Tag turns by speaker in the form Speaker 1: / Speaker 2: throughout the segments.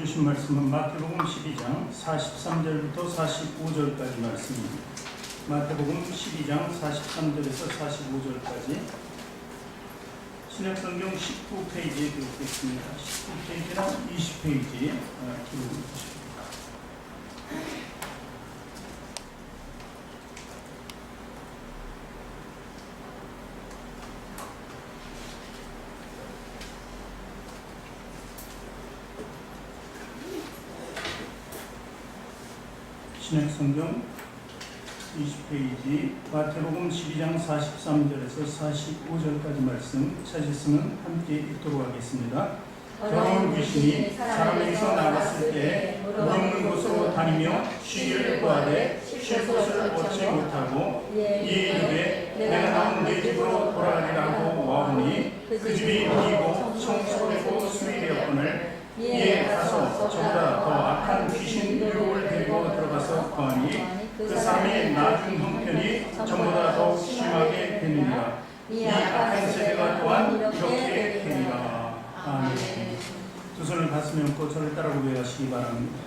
Speaker 1: 주신 말씀은 마태복음 12장 43절부터 45절까지 말씀입니다. 마태복음 12장 43절에서 45절까지 신약성경 19페이지에 기록됐습니다. 19페이지나 20페이지에 기록을 해주십니다. 신약성경 20페이지 마태복음 12장 43절에서 45절까지 말씀 찾으시면 함께 읽도록 하겠습니다. 더러운 귀신이 사람에게서 나갔을 때 물없는 곳으로 다니며 쉬기를 구하되 쉴 곳을 얻지 못하고 이에 이르되 내가 나온 내 집으로 돌아가리라고 와오니 그 집이 비고 청소되고 수리되었거늘 이에 가서 저보다 더 악한 귀신 유혹을 데리고 들어가서 거하니 그 사람의 나중 형편이 전보다 더욱 심하게 되느니라. 이 악한 세대가 또한 이렇게 되니라. 아멘. 두 손을 가슴에 얹고 저를 따라 고백하시기 바랍니다.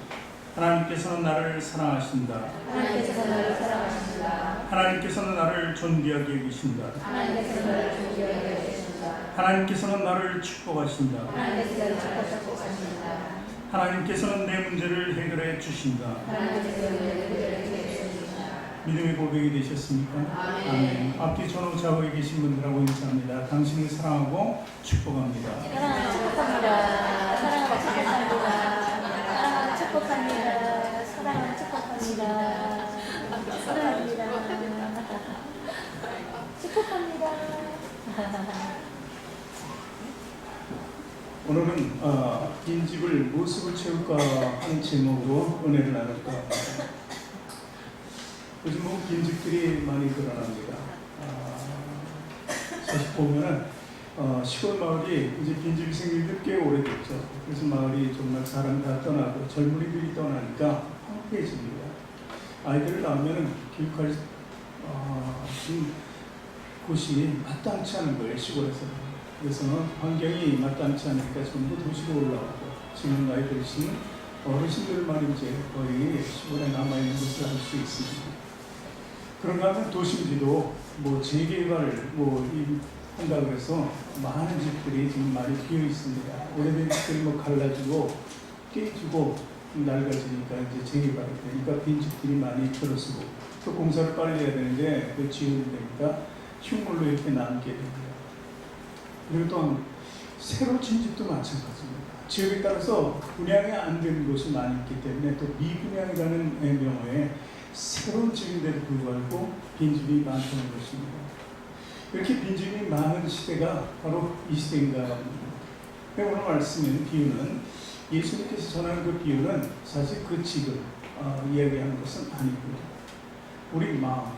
Speaker 1: 하나님께서는 나를 사랑하신다.
Speaker 2: 하나님께서는 나를 사랑하신다.
Speaker 1: 하나님께서는 나를 존귀하게 여기신다.
Speaker 2: 하나님께서는 나를 존귀하게 여기신다.
Speaker 1: 하나님께서는 나를 축복하신다.
Speaker 2: 하나님께서는 나를 축복하신다.
Speaker 1: 하나님께서는 내 문제를 해결해 주신다.
Speaker 2: 하나님께서는 내 문제를 해결해 주신다.
Speaker 1: 믿음의 고백이 되셨습니까? 아멘. 앞뒤 전후 좌우에 계신 분들하고 인사합니다. 당신을 사랑하고 축복합니다.
Speaker 2: 사랑하고 축복합니다. 사랑하고 축복합니다. 사랑하고 축복합니다. 사랑하고 축복합니다. 사랑합니다. 축복합니다.
Speaker 1: 오늘은 빈집을 무엇으로 채울까 하는 제목으로 은혜를 나눌까 합니다. 요즘 뭐 빈집들이 많이 드러납니다. 사실 보면은 시골 마을이 이제 빈집이 생긴 지 꽤 오래됐죠. 그래서 마을이 정말 사람 다 떠나고 젊은이들이 떠나니까 황폐해집니다. 아이들을 낳으면은 교육할 곳이 마땅치 않은 거예요, 시골에서. 그래서 환경이 마땅치 않으니까 전부 도시로 올라오고 지금 나이 드신 어르신들만 이제 거의 시골에 남아있는 것을 알 수 있습니다. 그런가 하면 도심지도 뭐 재개발을 한다 그래서 많은 집들이 지금 많이 비어 있습니다. 오래된 집들이 갈라지고 깨지고 낡아지니까 이제 재개발이 되니까 빈 집들이 많이 들어서고 또 공사를 빨리 해야 되는데 그 지연이 되니까 흉물로 이렇게 남게 됩니다. 그리고 또 새로 진 집도 마찬가지입니다. 지역에 따라서 분양이 안 되는 곳이 많이 있기 때문에 또 미분양이라는 명호에 새로운 집인데도 불구하고 빈집이 많다는 것입니다. 이렇게 빈집이 많은 시대가 바로 이 시대인가 합니다. 오늘 말씀인 비유는 예수님께서 전하는 그 비유는 사실 그 집을 이야기하는 것은 아니고요. 우리 마음,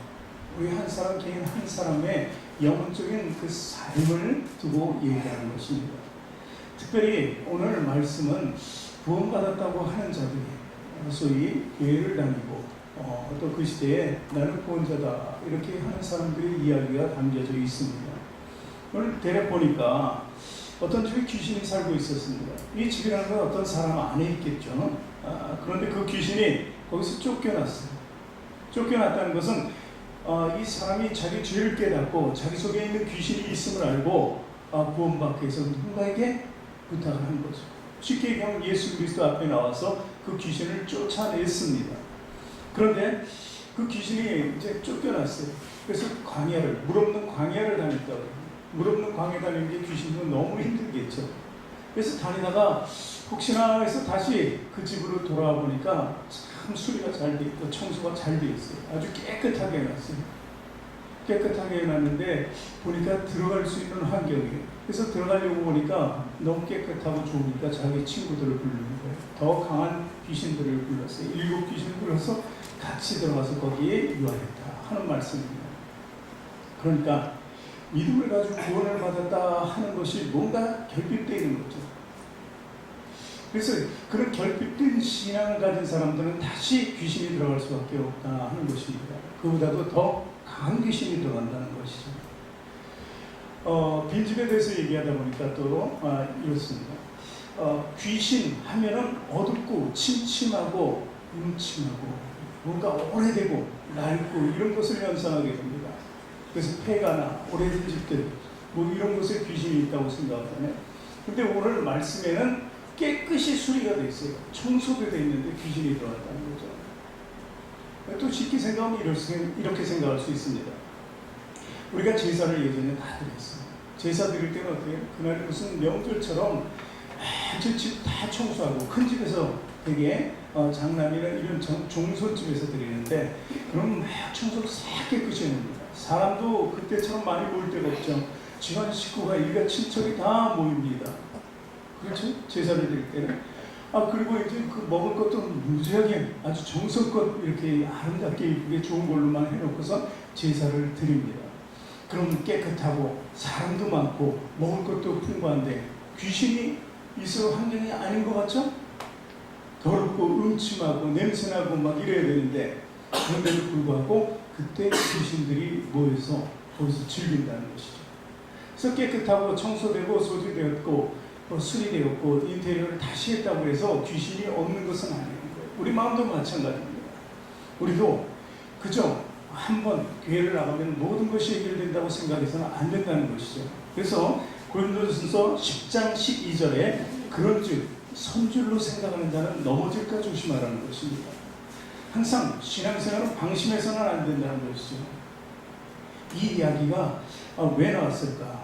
Speaker 1: 우리 한 사람 개인 한 사람의 영혼적인 그 삶을 두고 얘기하는 것입니다. 특별히 오늘 말씀은 구원받았다고 하는 자들이 소위 교회를 다니고 또 그 시대에 나는 구원자다 이렇게 하는 사람들의 이야기가 담겨져 있습니다. 오늘 대략 보니까 어떤 집에 귀신이 살고 있었습니다. 이 집이라는 건 어떤 사람 안에 있겠죠. 그런데 그 귀신이 거기서 쫓겨났어요. 쫓겨났다는 것은 이 사람이 자기 죄를 깨닫고 자기 속에 있는 귀신이 있음을 알고 구원받기 위해서 누군가에게 부탁을 한 거죠. 쉽게 얘기하면 예수 그리스도 앞에 나와서 그 귀신을 쫓아냈습니다. 그런데 그 귀신이 이제 쫓겨났어요. 그래서 물 없는 광야를 다녔다고. 물 없는 광야 다니는 게 귀신은 너무 힘들겠죠. 그래서 다니다가 혹시나 해서 다시 그 집으로 돌아와 보니까 참 수리가 잘 돼 있고 청소가 잘 돼 있어요. 아주 깨끗하게 해놨어요. 깨끗하게 해놨는데 보니까 들어갈 수 있는 환경이에요. 그래서 들어가려고 보니까 너무 깨끗하고 좋으니까 자기 친구들을 부르는 거예요. 더 강한 귀신들을 불렀어요. 7 귀신을 불러서 같이 들어가서 거기에 유하였다 하는 말씀입니다. 그러니까 믿음을 가지고 구원을 받았다 하는 것이 뭔가 결핍되어 있는 거죠. 그래서 그런 결핍된 신앙을 가진 사람들은 다시 귀신이 들어갈 수밖에 없다 하는 것입니다. 그보다도 더 강한 귀신이 들어간다는 것이죠. 빈집에 대해서 얘기하다 보니까 또 이렇습니다. 귀신 하면은 어둡고 침침하고 음침하고 뭔가 오래되고 낡고 이런 것을 연상하게 됩니다. 그래서 폐가나 오래된 집들 뭐 이런 곳에 귀신이 있다고 생각하잖아요. 근데 오늘 말씀에는 깨끗이 수리가 돼 있어요. 청소도 돼 있는데 귀신이 들어왔다는 거죠. 또 쉽게 생각하면 이렇게 생각할 수 있습니다. 우리가 제사를 예전에 다 드렸어요. 제사 드릴 때는 어떻게 그날 무슨 명절처럼 아주 집 다 청소하고 큰 집에서 되게 장남이나 이런 종소집에서 드리는데 그럼 막 청소를 싹 깨끗이 해냅니다. 사람도 그때처럼 많이 모일 때가 없죠. 집안 식구가 일가 친척이 다 모입니다. 그렇죠? 제사를 드릴 때는. 그리고 이제 그 먹을 것도 무지하게 아주 정성껏 이렇게 아름답게 이쁘게 좋은 걸로만 해놓고서 제사를 드립니다. 그럼 깨끗하고 사람도 많고 먹을 것도 풍부한데 귀신이 있을 환경이 아닌 것 같죠? 더럽고 음침하고 냄새나고 막 이래야 되는데 그런데도 불구하고 그때 귀신들이 모여서 거기서 즐긴다는 것이죠. 그래서 깨끗하고 청소되고 소지되었고 수리되었고 인테리어를 다시 했다고 해서 귀신이 없는 것은 아닌 거예요. 우리 마음도 마찬가지입니다. 우리도 그저 한번 교회를 나가면 모든 것이 해결된다고 생각해서는 안 된다는 것이죠. 그래서 고린도전서 10장 12절에 그런즉 선줄로 생각하는 자는 넘어질까 조심하라는 것입니다. 항상 신앙생활은 방심해서는 안 된다는 것이죠. 이 이야기가 왜 나왔을까?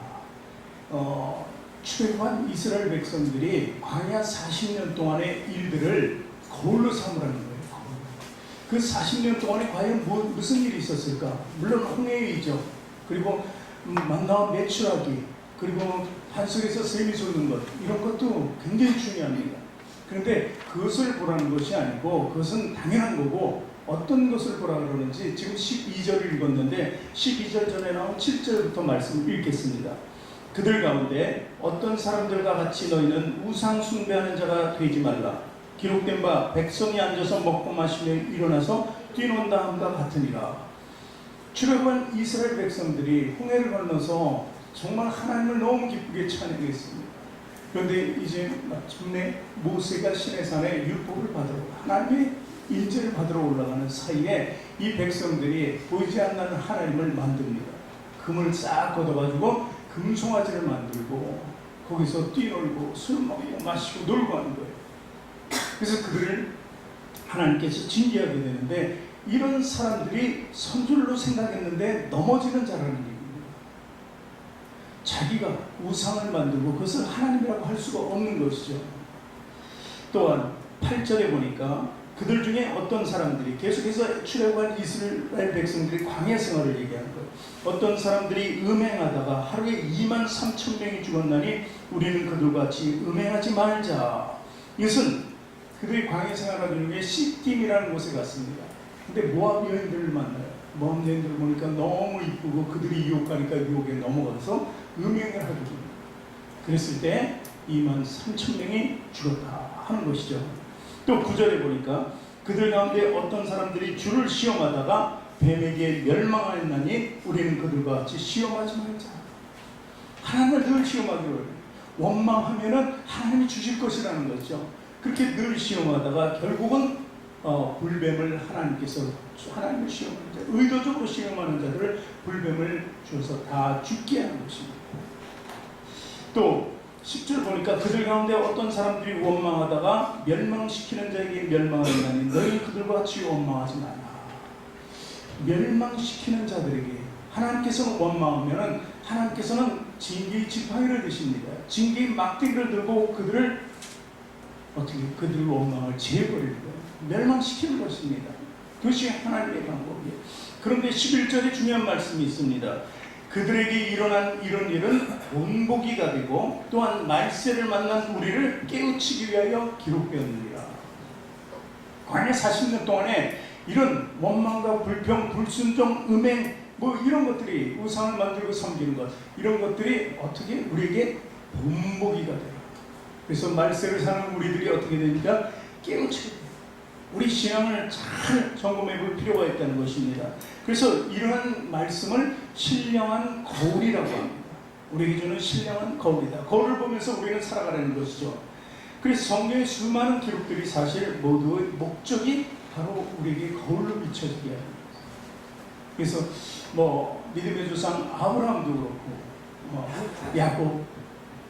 Speaker 1: 출애굽한 이스라엘 백성들이 광야 40년 동안의 일들을 거울로 삼으라는 거예요. 그 40년 동안에 과연 무슨 일이 있었을까? 물론 홍해이죠. 그리고 만나와 매출하기, 그리고 반석에서 샘이 솟는 것, 이런 것도 굉장히 중요합니다. 그런데 그것을 보라는 것이 아니고 그것은 당연한 거고 어떤 것을 보라 그러는지 지금 12절을 읽었는데 12절 전에 나온 7절부터 말씀을 읽겠습니다. 그들 가운데 어떤 사람들과 같이 너희는 우상 숭배하는 자가 되지 말라. 기록된 바 백성이 앉아서 먹고 마시며 일어나서 뛰논다 함과 같으니라. 출애굽한 이스라엘 백성들이 홍해를 건너서 정말 하나님을 너무 기쁘게 찬양했습니다. 그런데 이제 마침내 모세가 시내산에 율법을 받으러 하나님의 인재를 받으러 올라가는 사이에 이 백성들이 보이지 않는 하나님을 만듭니다. 금을 싹 걷어가지고 금송아지를 만들고 거기서 뛰놀고 술 먹고 마시고 놀고 하는 거예요. 그래서 그들을 하나님께서 징계하게 되는데 이런 사람들이 선줄로 생각했는데 넘어지는 자라는 얘기입니다. 자기가 우상을 만들고 그것을 하나님이라고 할 수가 없는 것이죠. 또한 8절에 보니까 그들 중에 어떤 사람들이 계속해서 출애굽한 이스라엘 백성들이 광야 생활을 얘기하는 거예요. 어떤 사람들이 음행하다가 하루에 23,000명이 죽었나니 우리는 그들과 같이 음행하지 말자. 이것은 그들이 광야 생활하는 중에 시딤이라는 곳에 갔습니다. 근데 모압 여인들을 만나요. 모압 여인들을 보니까 너무 이쁘고 그들이 유혹하니까 유혹에 넘어가서 음행을 하게 됩니다. 그랬을 때 23,000명이 죽었다 하는 것이죠. 또 9절에 보니까 그들 가운데 어떤 사람들이 주를 시험하다가 뱀에게 멸망하였나니 우리는 그들과 같이 시험하지 말자. 하나님을 늘 시험하기로 해요. 원망하면은 하나님이 주실 것이라는 거죠. 그렇게 늘 시험하다가 결국은 불뱀을 하나님께서 하나님을 시험하는 자, 의도적으로 시험하는 자들을 불뱀을 주어서 다 죽게 하는 것입니다. 또 10절 보니까 그들 가운데 어떤 사람들이 원망하다가 멸망시키는 자에게 멸망하였나니 너희 그들과 같이 원망하지 마라. 멸망시키는 자들에게 하나님께서는 원망하면 하나님께서는 징계의 지팡이를 드십니다. 징계의 막대기를 들고 그들을 원망을 제거를 멸망시키는 것입니다. 그것이 하나님의 방법이에요. 그런데 11절에 중요한 말씀이 있습니다. 그들에게 일어난 이런 일은 본보기가 되고 또한 말세를 만난 우리를 깨우치기 위하여 기록되었느니라. 광야 40년 동안에 이런 원망과 불평, 불순종, 음행 이런 것들이 우상을 만들고 섬기는 것 이런 것들이 어떻게 우리에게 본보기가 돼요. 그래서 말세를 사는 우리들이 어떻게 되니까 깨우치게 돼요. 우리 신앙을 잘 점검해 볼 필요가 있다는 것입니다. 그래서 이러한 말씀을 신령한 거울이라고 합니다. 우리에게 주는 신령한 거울이다. 거울을 보면서 우리는 살아가라는 것이죠. 그래서 성경의 수많은 기록들이 사실 모두의 목적이 바로 우리에게 거울로 비춰지게 하는 거예요. 그래서 뭐 믿음의 조상 아브라함도 그렇고 야곱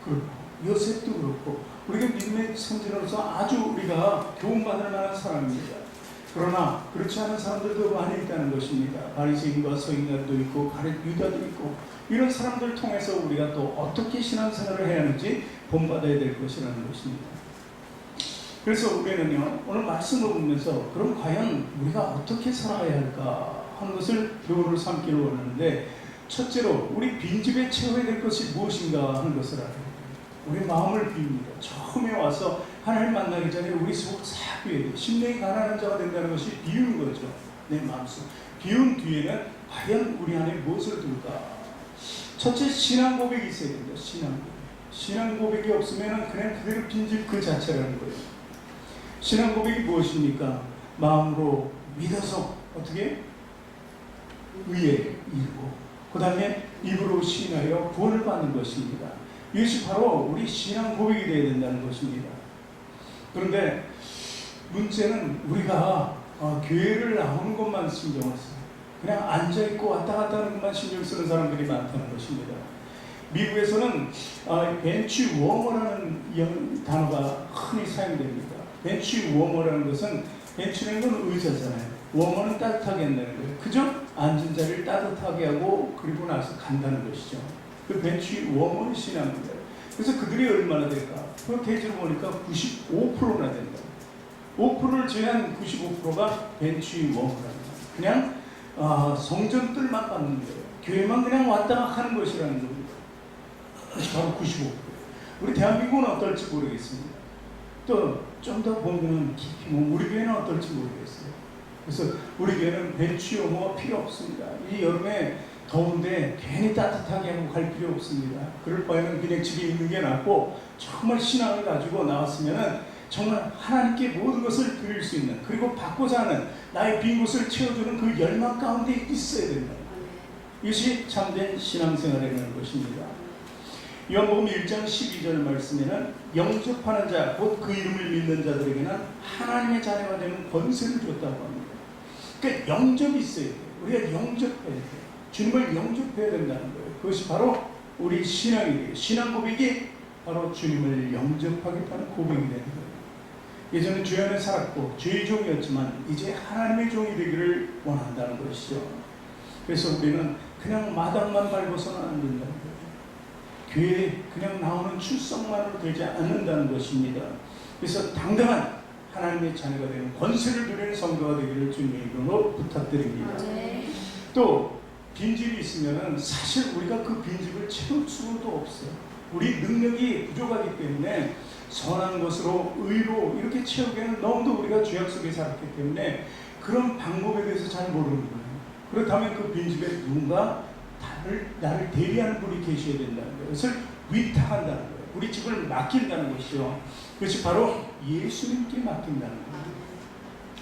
Speaker 1: 그렇고 요셉도 그렇고 우리가 믿음의 선지로서 아주 우리가 교훈받을 만한 사람입니다. 그러나 그렇지 않은 사람들도 많이 있다는 것입니다. 바리새인과 서기관도 있고 가룟 유다도 있고 이런 사람들을 통해서 우리가 또 어떻게 신앙생활을 해야 하는지 본받아야 될 것이라는 것입니다. 그래서 우리는요 오늘 말씀을 보면서 그럼 과연 우리가 어떻게 살아야 할까 하는 것을 교훈을 삼기로 원하는데, 첫째로 우리 빈집에 채워야 될 것이 무엇인가 하는 것을 알아야 돼요. 우리 마음을 비웁니다. 처음에 와서 하나님 만나기 전에 우리 속 싹 비워야 돼요. 심령이 가난한 자가 된다는 것이 비우는 거죠. 내 마음속. 비운 뒤에는 과연 우리 안에 무엇을 둘까? 첫째, 신앙 고백이 있어야 됩니다. 신앙 고백. 신앙 고백이 없으면 그냥 그대로 빈집 그 자체라는 거예요. 신앙 고백이 무엇입니까? 마음으로 믿어서 어떻게? 의에 이르고 그 다음에 입으로 시인하여 구원을 받는 것입니다. 이것이 바로 우리 신앙 고백이 되어야 된다는 것입니다. 그런데 문제는 우리가 교회를 나오는 것만 신경을 써요. 그냥 앉아있고 왔다 갔다 하는 것만 신경 쓰는 사람들이 많다는 것입니다. 미국에서는 벤치 워머라는 단어가 흔히 사용됩니다. 벤치 워머라는 것은, 벤치라는 건 의자잖아요. 워머는 따뜻하게 한다는 거예요. 그죠? 앉은 자리를 따뜻하게 하고 그리고 나서 간다는 것이죠. 그 벤치 워머의 신앙입니다. 그래서 그들이 얼마나 될까? 그 계시를 보니까 95%나 된다. 5%를 제한 95%가 벤치 워머랍니다. 그냥 성전들만 받는 거예요. 교회만 그냥 왔다가 하는 것이라는 겁니다. 그것이 바로 95%. 우리 대한민국은 어떨지 모르겠습니다. 또 좀 더 보면 깊이 우리 교회는 어떨지 모르겠어요. 그래서 우리 교회는 벤치 워머가 필요 없습니다. 이 여름에 더운데 괜히 따뜻하게 하고 갈 필요 없습니다. 그럴 바에는 그냥 집에 있는 게 낫고, 정말 신앙을 가지고 나왔으면 정말 하나님께 모든 것을 드릴 수 있는, 그리고 받고자 하는 나의 빈 곳을 채워주는 그 열망 가운데 있어야 된다. 이것이 참된 신앙생활이라는 것입니다. 요한복음 1장 12절 말씀에는 영접하는 자, 곧 그 이름을 믿는 자들에게는 하나님의 자녀가 되는 권세를 줬다고 합니다. 그러니까 영접이 있어야 돼요. 우리가 영접해야 돼요. 주님을 영접해야 된다는 거예요. 그것이 바로 우리 신앙이에요. 신앙 고백이 바로 주님을 영접하겠다는 고백이 되는 거예요. 예전에 죄 안에 살았고 죄의 종이었지만 이제 하나님의 종이 되기를 원한다는 것이죠. 그래서 우리는 그냥 마당만 밟아서는 안 된다는 거예요. 교회에 그냥 나오는 출석만으로 되지 않는다는 것입니다. 그래서 당당한 하나님의 자녀가 되는 권세를 누리는 성도가 되기를 주님의 이름으로 부탁드립니다. 또 빈집이 있으면 사실 우리가 그 빈집을 채울 수도 없어요. 우리 능력이 부족하기 때문에 선한 것으로 의로 이렇게 채우기에는 너무도 우리가 죄악 속에 살았기 때문에 그런 방법에 대해서 잘 모르는 거예요. 그렇다면 그 빈집에 누군가 나를 대리하는 분이 계셔야 된다는 거예요. 그것을 위탁한다는 거예요. 우리 집을 맡긴다는 것이죠. 그것이 바로 예수님께 맡긴다는 거예요.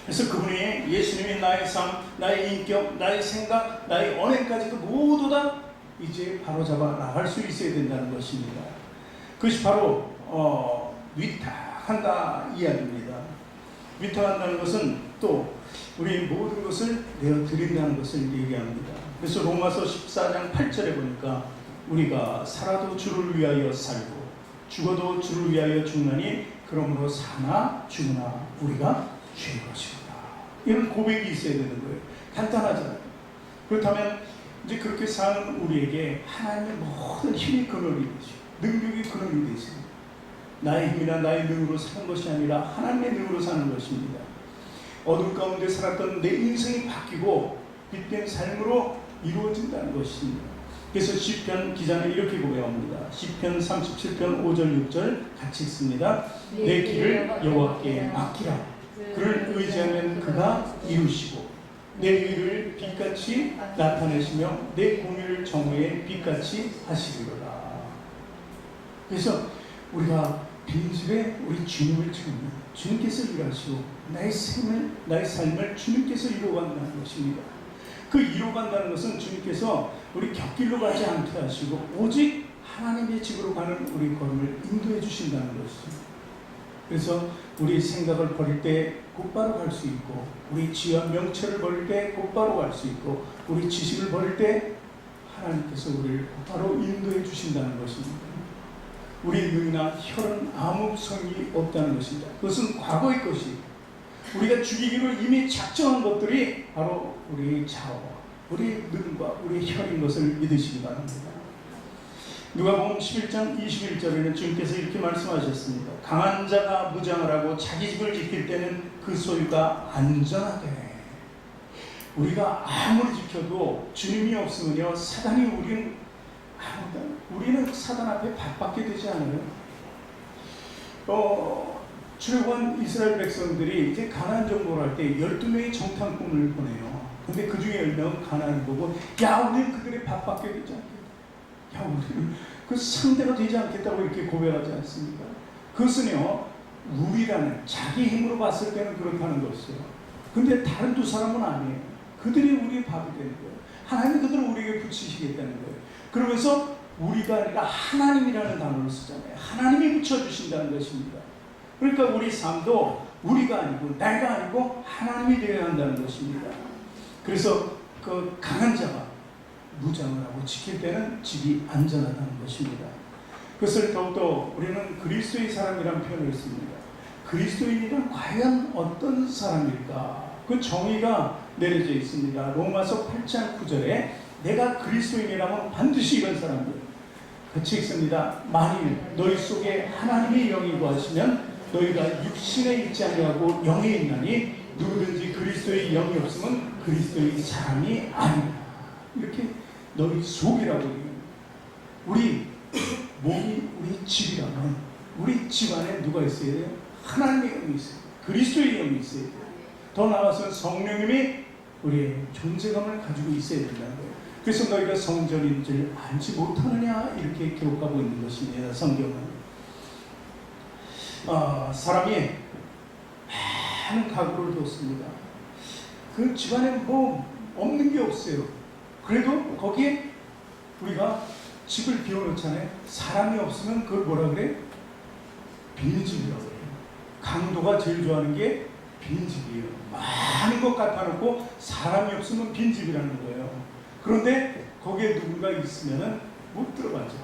Speaker 1: 그래서 그분이 예수님이 나의 삶, 나의 인격, 나의 생각, 나의 언행까지도 모두 다 이제 바로잡아 나갈 수 있어야 된다는 것입니다. 그것이 바로 위탁한다 이야기입니다. 위탁한다는 것은 또 우리 모든 것을 내어드린다는 것을 얘기합니다. 그래서 로마서 14장 8절에 보니까 우리가 살아도 주를 위하여 살고 죽어도 주를 위하여 죽나니 그러므로 사나 죽으나 우리가 주의 것이구나. 이런 고백이 있어야 되는 거예요. 간단하잖아요. 그렇다면 이제 그렇게 사는 우리에게 하나님의 모든 힘이 근원이 되죠. 능력이 근원이 되죠. 나의 힘이나 나의 능으로 사는 것이 아니라 하나님의 능으로 사는 것입니다. 어둠 가운데 살았던 내 인생이 바뀌고 빛된 삶으로 이루어진다는 것입니다. 그래서 시편 기자는 이렇게 고백합니다. 시편 37편 5절 6절 같이 읽습니다. 내 길을 여호와께 맡기라. 그를 의지하면 그가 이루시고 내 의를 빛같이 나타내시며 내 공의를 정오에 빛같이 하시리로다. 그래서 우리가 빈집에 우리 주님을 찾는, 주님께서 일하시고 나의 삶을 주님께서 이루어간다는 것입니다. 그 이루어간다는 것은 주님께서 우리 곁길로 가지 않게 하시고 오직 하나님의 집으로 가는 우리 걸음을 인도해 주신다는 것입니다. 그래서 우리 생각을 버릴 때 곧바로 갈 수 있고, 우리 지와 명철을 버릴 때 곧바로 갈 수 있고, 우리 지식을 버릴 때 하나님께서 우리를 곧바로 인도해 주신다는 것입니다. 우리 능이나 혈은 아무 성이 없다는 것입니다. 그것은 과거의 것이, 우리가 죽이기로 이미 작정한 것들이 바로 우리 자와 우리 능과 우리 혈인 것을 믿으시기 바랍니다. 누가복음 11장 21절에는 주님께서 이렇게 말씀하셨습니다. 강한 자가 무장을 하고 자기 집을 지킬 때는 그 소유가 안전하게. 우리가 아무리 지켜도 주님이 없으면요, 사단이 우리는 사단 앞에 밥받게 되지 않아요. 출애굽한 이스라엘 백성들이 이제 가나안 정복을 할 때 12명의 정탐꾼을 보내요. 근데 그 중에 10명은 가나안을 보고, 야, 우리는 그들의 밥받게 되지 않겠다. 야, 우리는 그 상대가 되지 않겠다고 이렇게 고백하지 않습니까? 그것은요, 우리라는 자기 힘으로 봤을 때는 그렇다는 것이에요. 근데 다른 두 사람은 아니에요. 그들이 우리의 밥이 되는 거예요. 하나님이 그들을 우리에게 붙이시겠다는 거예요. 그러면서 우리가 아니라 하나님이라는 단어를 쓰잖아요. 하나님이 붙여주신다는 것입니다. 그러니까 우리 삶도 우리가 아니고 내가 아니고 하나님이 되어야 한다는 것입니다. 그래서 그 강한 자가 무장을 하고 지킬 때는 집이 안전하다는 것입니다. 그것을 더욱더 우리는 그리스도의 사람이라는 표현을 씁니다. 그리스도인이란 과연 어떤 사람일까? 그 정의가 내려져 있습니다. 로마서 8장 9절에 내가 그리스도인이라면 반드시 이런 사람들 같이 읽습니다. 만일 너희 속에 하나님의 영이 거하시면 너희가 육신에 있지 아니하고 영에 있나니 누구든지 그리스도의 영이 없으면 그리스도의 사람이 아니라. 이렇게 너희 속이라고 얘기합니다. 우리 몸이 우리 집이라면 우리 집 안에 누가 있어야 돼요? 하나님의 영이 있어요. 그리스도의 영이 있어야 돼요. 더 나아가서 성령님이 우리의 존재감을 가지고 있어야 된다는 거예요. 그래서 너희가 성전인 줄 알지 못하느냐 이렇게 기록하고 있는 것입니다. 성경은. 사람이 많은 가구를 뒀습니다. 그 집안에 뭐 없는 게 없어요. 그래도 거기에 우리가 집을 비워놓잖아요. 사람이 없으면 그걸 뭐라 그래? 빈집이라고 해요. 강도가 제일 좋아하는 게 빈집이에요. 많은 것 갖다 놓고 사람이 없으면 빈집이라는 거예요. 그런데 거기에 누군가 있으면 못 들어가죠.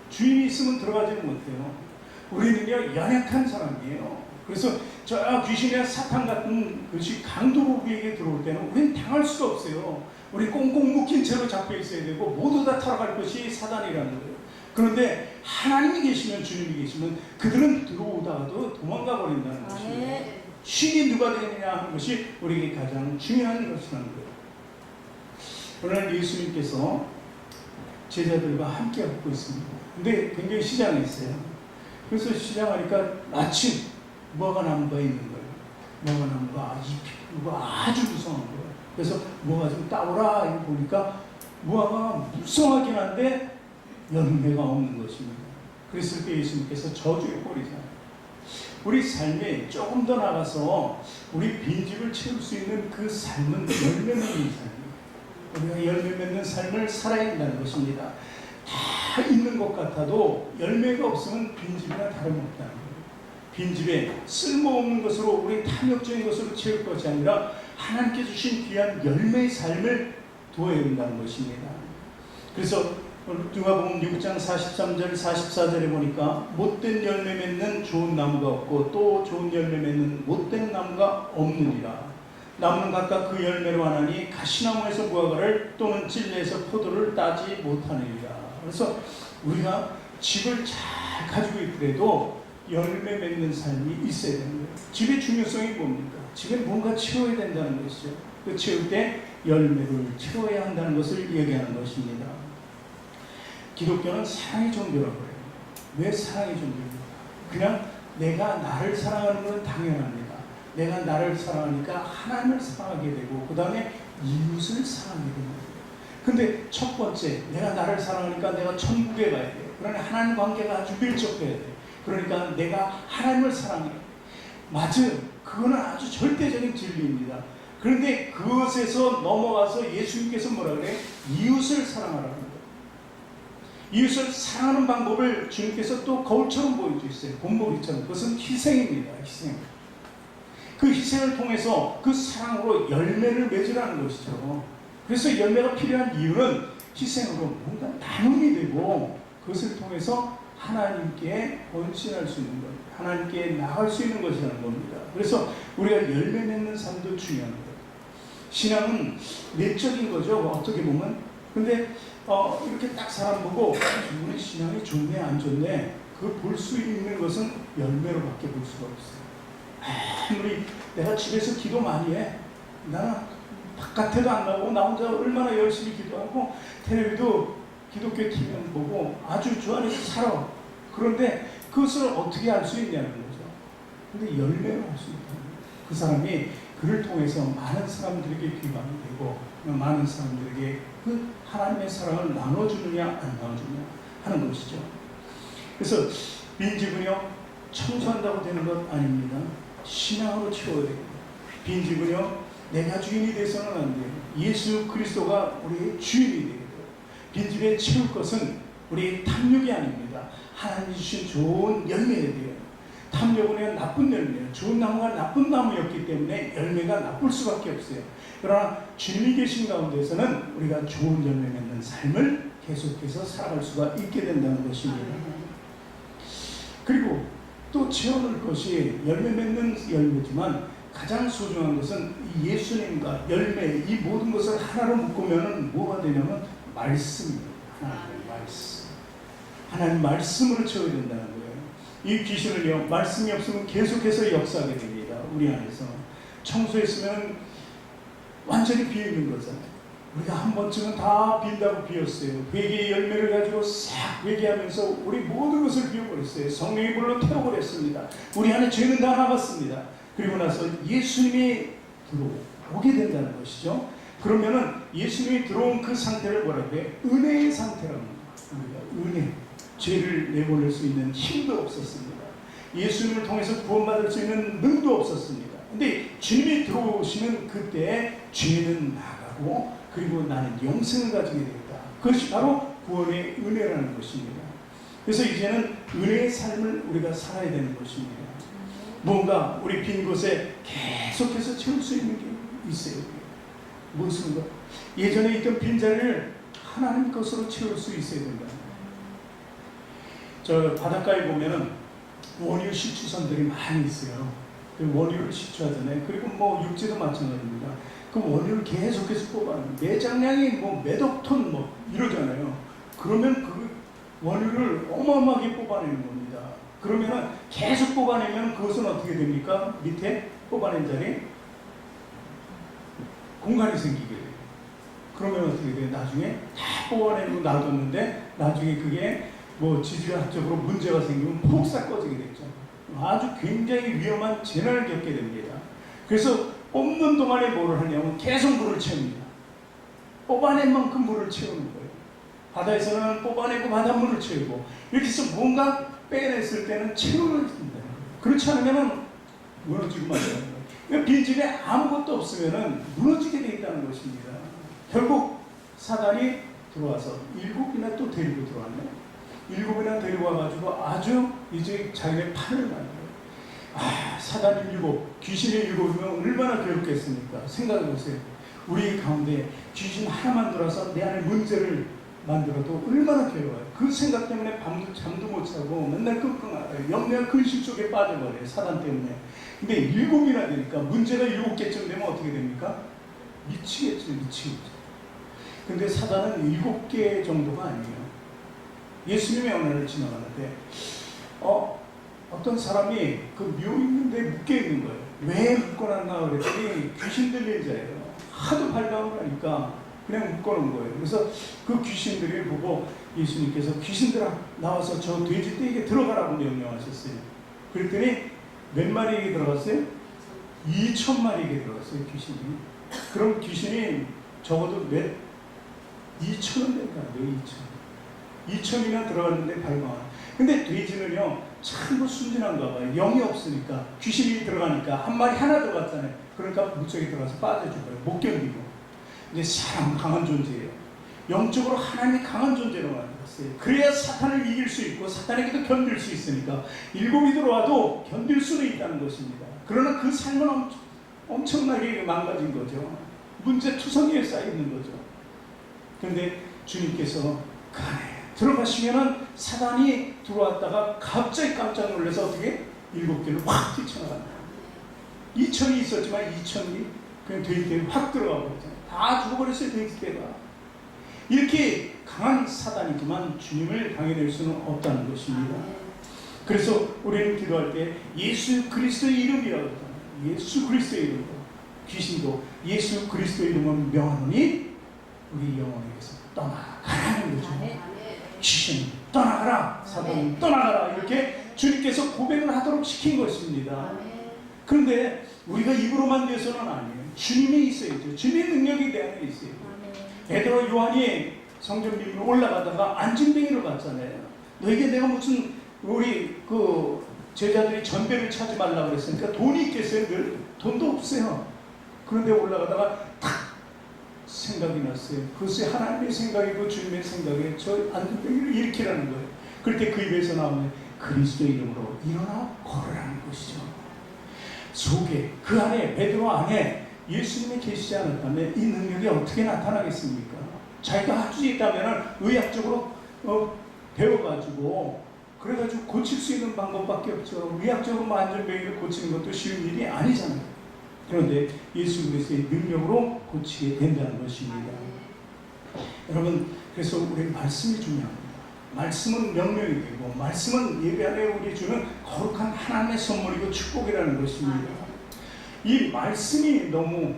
Speaker 1: 주인이 있으면 들어가지는 못해요. 우리는요, 연약한 사람이에요. 그래서 저 귀신이나 사탄 같은 것이 강도로 우리에게 들어올 때는 우리는 당할 수가 없어요. 우리 꽁꽁 묶인 채로 잡혀 있어야 되고 모두 다 타락할 것이 사단이라는 거예요. 그런데 하나님이 계시면, 주님이 계시면 그들은 들어오다가도 도망가 버린다는 것입니다. 신이 누가 되느냐 하는 것이 우리에게 가장 중요한 것이라는 거예요. 오늘 예수님께서 제자들과 함께 하고 있습니다. 근데 굉장히 시장에 있어요. 그래서 시장하니까 마침 무화과나무가 있는 거예요. 무화과나무가 잎이 아주 무성한 거예요. 그래서 무화과 좀 따오라 이렇게 보니까 무화과가 무성하긴 한데 열매가 없는 것입니다. 그랬을 때 예수님께서 저주의 꼴이잖아요. 우리 삶에 조금 더 나가서 우리 빈집을 채울 수 있는 그 삶은 열매 맺는 삶이에요. 우리가 열매 맺는 삶을 살아야 한다는 것입니다. 다 있는 것 같아도 열매가 없으면 빈집이나 다름없다는 거예요. 빈집에 쓸모없는 것으로 우리 탐욕적인 것으로 채울 것이 아니라 하나님께 주신 귀한 열매의 삶을 두어야 된다는 것입니다. 그래서 누가복음 6장 43절 44절에 보니까 못된 열매 맺는 좋은 나무가 없고 또 좋은 열매 맺는 못된 나무가 없느니라. 나무는 각각 그 열매로 하나니 가시나무에서 무화과를 또는 찔레에서 포도를 따지 못하느니라. 그래서 우리가 집을 잘 가지고 있더라도 열매 맺는 삶이 있어야 되는 거예요. 집의 중요성이 뭡니까? 집에 뭔가 채워야 된다는 것이죠. 그 채울 때 열매를 채워야 한다는 것을 얘기하는 것입니다. 기독교는 사랑의 종교라고 해요. 왜 사랑의 종교입니까? 그냥 내가 나를 사랑하는 것은 당연합니다. 내가 나를 사랑하니까 하나님을 사랑하게 되고 그 다음에 이웃을 사랑하게 됩니다. 근데 첫 번째, 내가 나를 사랑하니까 내가 천국에 가야 돼요. 그러니 하나님 관계가 아주 밀접해야 돼요. 그러니까 내가 하나님을 사랑해요. 맞아요. 그거는 아주 절대적인 진리입니다. 그런데 그것에서 넘어가서 예수님께서 뭐라 그래요? 이웃을 사랑하라는 거예요. 이웃을 사랑하는 방법을 주님께서 또 거울처럼 보여주셨어요. 본보기처럼. 그것은 희생입니다. 희생. 그 희생을 통해서 그 사랑으로 열매를 맺으라는 것이죠. 그래서 열매가 필요한 이유는 희생으로 뭔가 나눔이 되고 그것을 통해서 하나님께 헌신할 수 있는 것, 하나님께 나갈 수 있는 것이라는 겁니다. 그래서 우리가 열매 맺는 삶도 중요한 거예요. 신앙은 내적인 거죠. 어떻게 보면. 근데 이렇게 딱 사람 보고 이분의 신앙이 좋네 안 좋네 그걸 볼 수 있는 것은 열매로밖에 볼 수가 없어요. 아무리 내가 집에서 기도 많이 해. 나는 바깥에도 안 나오고 나 혼자 얼마나 열심히 기도하고 텔레비도 기독교 TV만 보고 아주 주 안에서 살아. 그런데 그것을 어떻게 알 수 있냐는 거죠. 근데 열매로 할 수 있다는 거예요. 그 사람이 그를 통해서 많은 사람들에게 귀감이 되고 많은 사람들에게 그 하나님의 사랑을 나눠주느냐 안 나눠주느냐 하는 것이죠. 그래서 빈집은요 청소한다고 되는 것 아닙니다. 신앙으로 채워야 됩니다. 빈집은요 내가 주인이 돼서는 안 돼요. 예수 그리스도가 우리의 주인이 되어야 돼요. 빈집에 채울 것은 우리의 탐욕이 아닙니다. 하나님이 주신 좋은 열매에 대해요. 탐욕은 나쁜 열매예요. 좋은 나무가 나쁜 나무였기 때문에 열매가 나쁠 수밖에 없어요. 그러나 주님이 계신 가운데서는 우리가 좋은 열매 맺는 삶을 계속해서 살아갈 수가 있게 된다는 것입니다. 그리고 또 채워낼 것이 열매 맺는 열매지만 가장 소중한 것은 이 예수님과 열매 이 모든 것을 하나로 묶으면 뭐가 되냐면 말씀입니다. 하나님의 말씀. 하나님 말씀으로 채워야 된다는 거예요. 이 귀신을요 말씀이 없으면 계속해서 역사하게 됩니다. 우리 안에서 청소했으면 완전히 비어있는 거잖아요. 우리가 한 번쯤은 다 빈다고 비웠어요. 회개의 열매를 가지고 싹 회개하면서 우리 모든 것을 비워버렸어요. 성령이 불로 태워버렸습니다. 우리 안에 죄는 다 나갔습니다. 그리고 나서 예수님이 들어오게 된다는 것이죠. 그러면은 예수님이 들어온 그 상태를 뭐라고 해요? 은혜의 상태라고 합니다. 은혜. 죄를 내보낼 수 있는 힘도 없었습니다. 예수님을 통해서 구원받을 수 있는 능도 없었습니다. 근데 주님이 들어오시는 그때 죄는 나가고 그리고 나는 영생을 가지게 되었다. 그것이 바로 구원의 은혜라는 것입니다. 그래서 이제는 은혜의 삶을 우리가 살아야 되는 것입니다. 뭔가 우리 빈 곳에 계속해서 채울 수 있는 게 있어요. 무엇인가? 예전에 있던 빈자리를 하나님 것으로 채울 수 있어야 된다. 저 바닷가에 보면은 원유 시추선들이 많이 있어요. 그 원유를 시추하잖아요. 그리고 뭐 육지도 마찬가지입니다. 그 원유를 계속해서 뽑아내요. 매장량이 뭐 몇억 톤 뭐 이러잖아요. 그러면 그 원유를 어마어마하게 뽑아내는 겁니다. 그러면은 계속 뽑아내면 그것은 어떻게 됩니까? 밑에 뽑아낸 자리에 공간이 생기게 돼요. 그러면 어떻게 돼요? 나중에 다 뽑아내고 놔뒀는데 나중에 그게 뭐 지질학적으로 문제가 생기면 폭삭 꺼지게 됐죠. 아주 굉장히 위험한 재난을 겪게 됩니다. 그래서 뽑는 동안에 뭐를 하냐면 계속 물을 채웁니다. 뽑아낸 만큼 물을 채우는 거예요. 바다에서는 뽑아내고 바닷물을 채우고 이렇게 해서 뭔가 빼냈을 때는 채우는 겁니다. 그렇지 않으면 무너지고 말아요. 그러니까 빈집에 아무것도 없으면 무너지게 되어 있다는 것입니다. 결국 사단이 들어와서 7이나 또 데리고 들어왔네요. 7이나 데리고 와가지고 아주 이제 자기네 판을 만들어요. 사단이 7, 귀신이 7이면 얼마나 괴롭겠습니까? 생각해보세요. 우리 가운데 귀신 하나만 들어와서 내 안에 문제를 만들어도 얼마나 괴로워요. 그 생각 때문에 밤도 잠도 못 자고 맨날 끙끙 영내가 근심 속에 빠져버려요. 사단 때문에. 근데 7이나 되니까 문제가 7개쯤 되면 어떻게 됩니까? 미치겠죠. 미치겠죠. 근데 사단은 7개 정도가 아니에요. 예수님의 언어를 지나가는데 어떤 사람이 그 묘 있는데 묶여있는 거예요. 왜 묶어놨나 그랬더니 귀신 들린 자예요. 하도 발광을 하니까 그냥 묶어놓은 거예요. 그래서 그 귀신들이 보고 예수님께서 귀신들아 나와서 저 돼지 떼에게 들어가라고 명령하셨어요. 그랬더니 몇 마리에게 들어갔어요? 2,000마리에게 들어갔어요. 귀신이. 그럼 귀신이 적어도 2,000은 될까? 2,000이나 들어갔는데 발광. 근데 돼지는요 참으로 순진한가 봐요. 영이 없으니까 귀신이 들어가니까 한 마리 하나 들어갔잖아요. 그러니까 물속에 들어가서 빠져준 거예요. 못 견디고. 이제 사람 강한 존재예요. 영적으로 하나님이 강한 존재로 만들었어요. 그래야 사탄을 이길 수 있고 사탄에게도 견딜 수 있으니까 일곱이 들어와도 견딜 수는 있다는 것입니다. 그러나 그 삶은 엄청나게 망가진 거죠. 문제투성이에 쌓여있는 거죠. 그런데 주님께서 그 안에 들어가시면은 사단이 들어왔다가 갑자기 깜짝 놀라서 어떻게 7개를 확 뛰쳐나간다. 2천이 있었지만 2천이 그냥 돼지떼가 확 들어가 버렸잖아요. 다 죽어버렸어요. 돼지떼가. 이렇게 강한 사단이지만 주님을 당해낼 수는 없다는 것입니다. 그래서 우리는 기도할 때 예수 그리스도의 이름이라고 하잖아요. 예수 그리스도의 이름으로. 귀신도 예수 그리스도의 이름은 명하노니 우리 영혼에게서 떠나가라는 거죠. 귀신 떠나가라, 사단은 떠나가라, 이렇게 주님께서 고백을 하도록 시킨 것입니다. 그런데 우리가 입으로만 돼서는 아니에요. 주님이 있어야죠. 주님의 능력이 내 안에 있어요. 베드로 요한이 성전 비밀로 올라가다가 안진뱅이를 봤잖아요. 너에게 내가 무슨 우리 그 제자들이 전배를 차지 말라고 그랬으니까 돈이 있겠어요? 늘 돈도 없어요. 그런데 올라가다가 탁 생각이 났어요. 글쎄 하나님의 생각이고 주님의 생각에 저 안진뱅이를 일으키라는 거예요. 그럴 때 그 입에서 나오는 그리스도의 이름으로 일어나 걸으라는 것이죠. 속에 그 안에 베드로 안에 예수님이 계시지 않았다면 이 능력이 어떻게 나타나겠습니까? 자기가 할 수 있다면 의학적으로 배워가지고 그래가지고 고칠 수 있는 방법밖에 없죠. 의학적으로 안전병이를 고치는 것도 쉬운 일이 아니잖아요. 그런데 예수 그리스도의 능력으로 고치게 된다는 것입니다. 여러분, 그래서 우리 말씀이 중요합니다. 말씀은 명령이 되고 말씀은 예배 안에 우리 주는 거룩한 하나님의 선물이고 축복이라는 것입니다. 이 말씀이 너무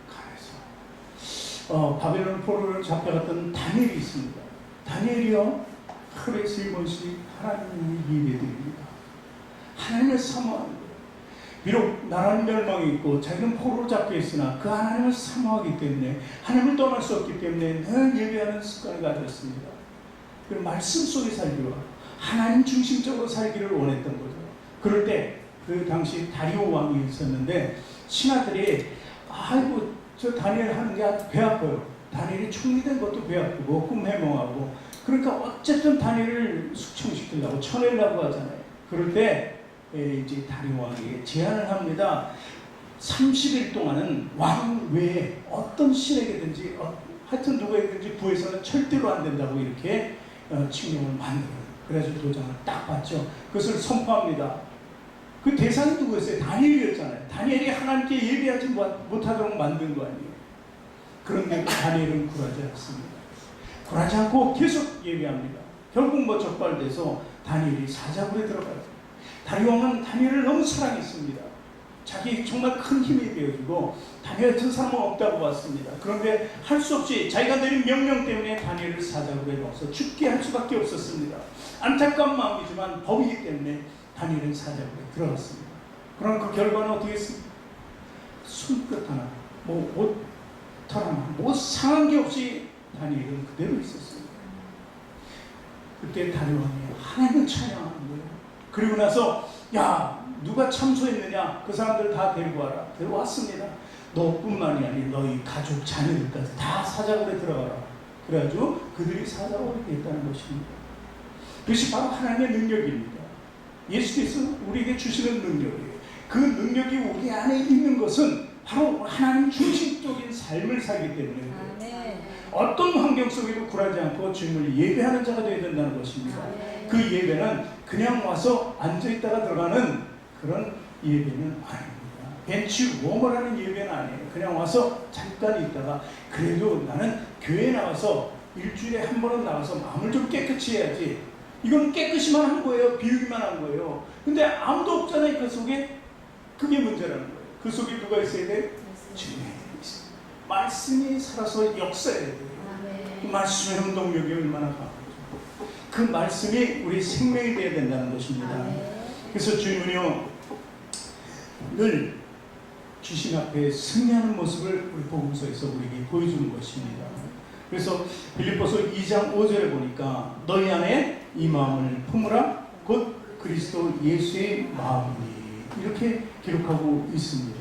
Speaker 1: 강해서 바벨론 포로로 잡혀갔던 다니엘이 있습니다. 다니엘이요 하루에 3번씩 하나님을 예배드립니다. 하나님을 사모합니다. 비록 나라는 멸망이 있고 자기는 포로로 잡혀 있으나 그 하나님을 사모하기 때문에 하나님을 떠날 수 없기 때문에 늘 예배하는 습관을 가졌습니다. 그 말씀 속에 살기와 하나님 중심적으로 살기를 원했던 거죠. 그럴 때 그 당시 다리오 왕이 있었는데 신하들이 아이고 저 다니엘 하는 게 배 아파요. 다니엘이 총리된 것도 배 아프고 꿈 해몽하고 그러니까 어쨌든 다니엘을 숙청시키려고 쳐내려고 하잖아요. 그럴 때 이제 다리오 왕에게 제안을 합니다. 30일 동안은 왕 외에 어떤 신에게든지 하여튼 누구에게든지 부에서는 절대로 안 된다고 이렇게 칙령을 만들어요. 그래서 도장을 딱 받죠. 그것을 선포합니다. 그 대상이 누구였어요? 다니엘이었잖아요. 다니엘이 하나님께 예배하지 못하도록 만든 거 아니에요. 그런데 다니엘은 굴하지 않습니다. 굴하지 않고 계속 예배합니다. 결국 뭐 적발돼서 다니엘이 사자굴에 들어가요. 다리오 왕은 다니엘을 너무 사랑했습니다. 자기 정말 큰 힘이 되어주고 다니엘 같은 사람은 없다고 봤습니다. 그런데 할 수 없이 자기가 내린 명령 때문에 다니엘을 사자굴에 넣어서 죽게 할 수밖에 없었습니다. 안타까운 마음이지만 법이기 때문에 다니엘은 사자굴에 들어갔습니다. 그럼 그 결과는 어떻게 했습니까? 손끝 하나, 옷 하나, 상한 게 없이 다니엘은 그대로 있었습니다. 그때 다리오 왕이 하나님을 찬양하는 거예요. 그리고 나서 야 누가 참소했느냐 그 사람들 다 데리고 와라. 데려왔습니다. 너뿐만이 아니라 너희 가족 자녀들까지 다 사자굴에 들어가라. 그래가지고 그들이 사자굴에 있다는 것입니다. 그것이 바로 하나님의 능력입니다. 예수께서 우리에게 주시는 능력이에요. 그 능력이 우리 안에 있는 것은 바로 하나님 중심적인 삶을 살기 때문에 어떤 환경 속에도 굴하지 않고 주님을 예배하는 자가 되어야 된다는 것입니다. 그 예배는 그냥 와서 앉아있다가 들어가는 그런 예배는 아닙니다. 벤치 워머라는 예배는 아니에요. 그냥 와서 잠깐 있다가 그래도 나는 교회에 나와서 일주일에 한 번은 나와서 마음을 좀 깨끗이 해야지. 이건 깨끗이만 한 거예요. 비우기만 한 거예요. 근데 아무도 없잖아요. 그 속에. 그게 문제라는 거예요. 그 속에 누가 있어야 돼? 주님이 있어요. 말씀이 살아서 역사해야 돼요. 그 말씀의 운동력이 얼마나 강하죠. 그 말씀이 우리 생명이 되어야 된다는 것입니다. 그래서 주님은요 늘 귀신 앞에 승리하는 모습을 우리 복음서에서 우리에게 보여주는 것입니다. 그래서 빌립보서 2장 5절에 보니까 너희 안에 이 마음을 품으라 곧 그리스도 예수의 마음이니 이렇게 기록하고 있습니다.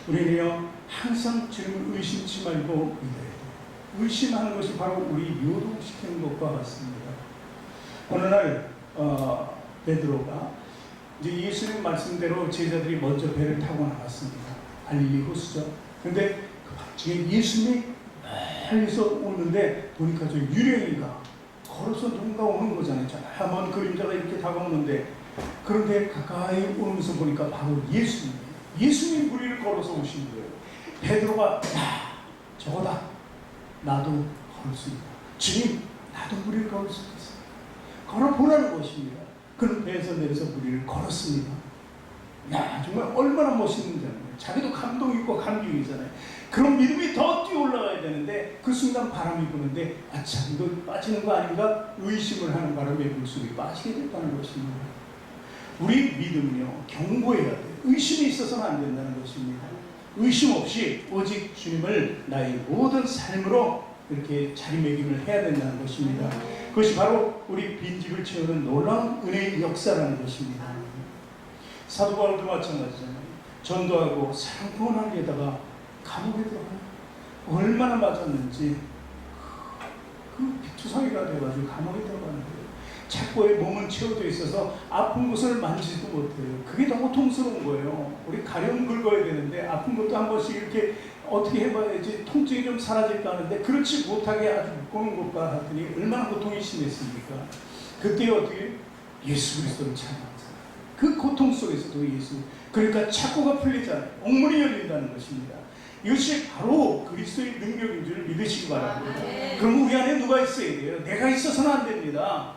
Speaker 1: 우리는요 항상 주님을 의심치 말고 믿어야 돼요. 의심하는 것이 바로 우리 요동시키는 것과 같습니다. 어느 날 베드로가 이제 예수님 말씀대로 제자들이 먼저 배를 타고 나갔습니다. 갈릴리 호수죠. 근데 지금 예수님이 멀리서 오는데 보니까 저 유령이가 걸어서 누군가 오는 거잖아요. 먼 그림자가 이렇게 다가오는데, 그런데 가까이 오면서 보니까 바로 예수님이에요. 예수님이 무리를 걸어서 오신 거예요. 베드로가 야, 저거다. 나도 걸을 수 있다. 주님, 나도 무리를 걸을 수 있어요. 걸어보라는 것입니다. 그런 배에서 내려서 무리를 걸었습니다. 야, 정말 얼마나 멋있는지 알아요. 자기도 감동 있고 감격이잖아요. 그런 믿음이 더 뛰어 올라가야 되는데 그 순간 바람이 부는데 참 이거 빠지는 거 아닌가 의심을 하는 바람에 물속에 빠지게 됐다는 것입니다. 우리 믿음은요, 경고해야 돼요. 의심이 있어서는 안 된다는 것입니다. 의심 없이 오직 주님을 나의 모든 삶으로 이렇게 자리매김을 해야 된다는 것입니다. 그것이 바로 우리 빈집을 채우는 놀라운 은혜의 역사라는 것입니다. 사도 바울도 마찬가지잖아요. 전도하고 사랑 구원하는 데다가 감옥에 들어가요. 얼마나 맞았는지 그 비투성이가 돼가지고 감옥에 들어가는 거예요. 착고에 몸은 채워져 있어서 아픈 곳을 만지지도 못해요. 그게 너무 고통스러운 거예요. 우리 가려움 긁어야 되는데 아픈 것도 한 번씩 이렇게 어떻게 해봐야지 통증이 좀 사라질까 하는데 그렇지 못하게 아주 묶어놓은 것과 같으니 얼마나 고통이 심했습니까? 그때 어떻게 예수 그리스도를 찬양하잖아요. 그 고통 속에서도 예수, 그러니까 착고가 풀리잖아요. 옥문이 열린다는 것입니다. 이것이 바로 그리스도의 능력인 줄 믿으시기 바랍니다. 그럼 우리 안에 누가 있어야 돼요? 내가 있어서는 안 됩니다.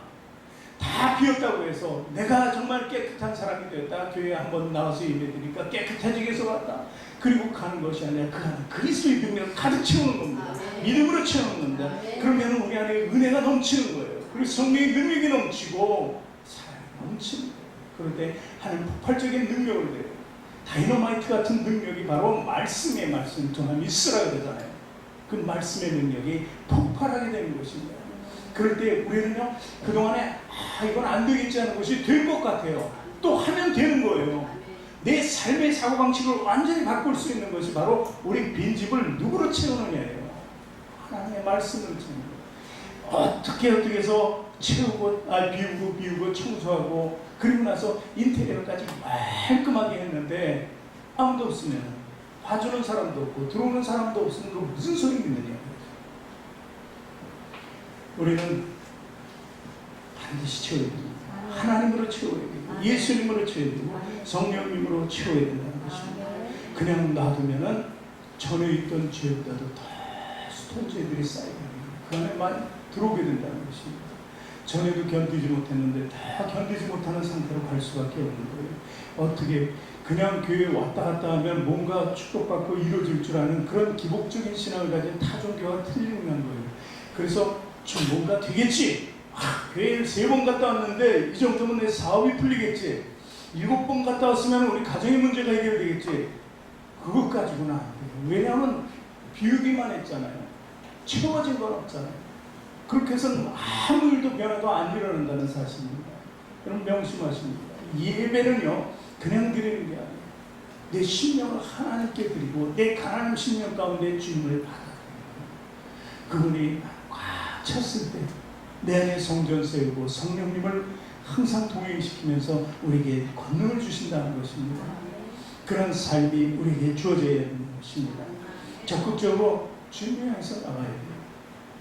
Speaker 1: 다 비었다고 해서 내가 정말 깨끗한 사람이 되었다, 교회에 한번 나와서 예배드리니까 깨끗해지게 해서 왔다, 그리고 가는 것이 아니라 그 안에 그리스도의 능력을 가득 채우는 겁니다. 믿음으로 채우는 겁니다. 그러면 우리 안에 은혜가 넘치는 거예요. 그리고 성령의 능력이 넘치고 사랑이 넘치는 거예요. 그런데 하나님 폭발적인 능력을 내요. 다이너마이트 같은 능력이 바로 말씀의 말씀 통함이 쓰라고 되잖아요. 그 말씀의 능력이 폭발하게 되는 것입니다. 그럴 때 우리는요, 그동안에 이건 안 되겠지 하는 것이 될 것 같아요. 또 하면 되는 거예요. 내 삶의 사고방식을 완전히 바꿀 수 있는 것이 바로 우리 빈집을 누구로 채우느냐예요. 하나님의 말씀으로 채우는 거예요. 어떻게 해서 비우고 청소하고 그리고 나서 인테리어까지 깔끔하게 했는데 아무도 없으면, 봐주는 사람도 없고 들어오는 사람도 없으면 그 무슨 소용이 있느냐. 우리는 반드시 채워야 됩니다. 하나님으로 채워야 되고 예수님으로 채워야 되고 성령님으로 채워야 된다는 것입니다. 그냥 놔두면은 전에 있던 죄보다도 더 숱한 죄들이 쌓이게 됩니다. 그 안에 많이 들어오게 된다는 것입니다. 전에도 견디지 못했는데 다 견디지 못하는 상태로 갈 수밖에 없는 거예요. 어떻게 그냥 교회에 왔다 갔다 하면 뭔가 축복받고 이루어질 줄 아는 그런 기복적인 신앙을 가진 타종교와 틀린 거예요. 그래서 좀 뭔가 되겠지. 교회에 3번 갔다 왔는데 이 정도면 내 사업이 풀리겠지. 7번 갔다 왔으면 우리 가정의 문제가 해결되겠지. 그것 가지고는 안 돼요. 왜냐하면 비우기만 했잖아요. 채워진 건 없잖아요. 그렇게 해서는 아무 일도 변화도 안 일어난다는 사실입니다. 여러분 명심하십니다. 예배는요, 그냥 드리는 게 아니에요. 내 심령을 하나님께 드리고 내 가난한 심령 가운데 주님을 받아들이는 거예요. 그분이 꽉 찼을 때 내 안에 성전 세우고 성령님을 항상 동행시키면서 우리에게 권능을 주신다는 것입니다. 그런 삶이 우리에게 주어져야 되는 것입니다. 적극적으로 주님을 향해서 나가야 돼요.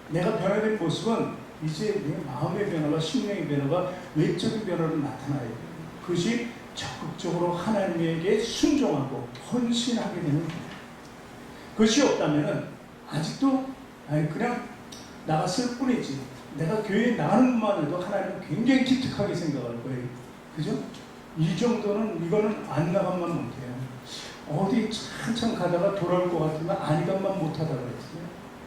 Speaker 1: 내가 변화된 모습은 이제 내 마음의 변화가, 심령의 변화가 외적인 변화로 나타나야 돼요. 그것이 적극적으로 하나님에게 순종하고 헌신하게 되는 거예요. 그것이 없다면 아직도 그냥 나갔을 뿐이지. 내가 교회에 나가는 것만 해도 하나님은 굉장히 기특하게 생각할 거예요. 그죠? 이 정도는, 이거는 안 나가면 못해요. 어디 한참 가다가 돌아올 것 같으면 아니간만 못하다가 했어요.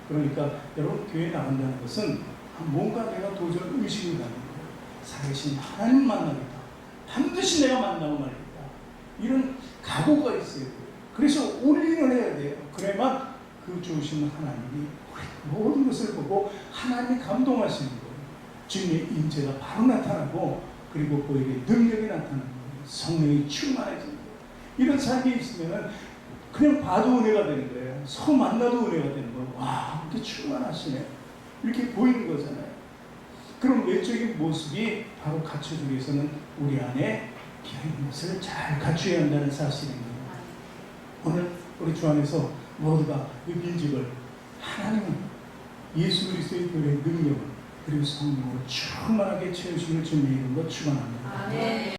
Speaker 1: 그러니까 여러분, 교회에 나간다는 것은 뭔가 내가 도저히 의식이 가는 거예요. 살아계신 하나님 만나겠다. 반드시 내가 만나고 말겠다. 이런 각오가 있어야 돼요. 그래서 올인을 해야 돼요. 그래야만 그 좋으신 하나님이 모든 것을 보고 하나님이 감동하시는 거예요. 주님의 임재가 바로 나타나고, 그리고 그에게 능력이 나타나는 거예요. 성령이 충만해지는 거예요. 이런 삶이 있으면 그냥 봐도 은혜가 되는 거예요. 서로 만나도 은혜가 되는 거예요. 와, 이렇게 충만하시네. 이렇게 보이는 거잖아요. 그럼 외적인 모습이 바로 갖춰주기 위해서는 우리 안에 비어있는 것을 잘 갖춰야 한다는 사실입니다. 오늘 우리 주 안에서 모두가 이 빈집을 하나님 예수 그리스도의 능력 그리고 성령으로 충만하게 채우시는 주님의 이름으로 축원합니다.
Speaker 2: 아멘.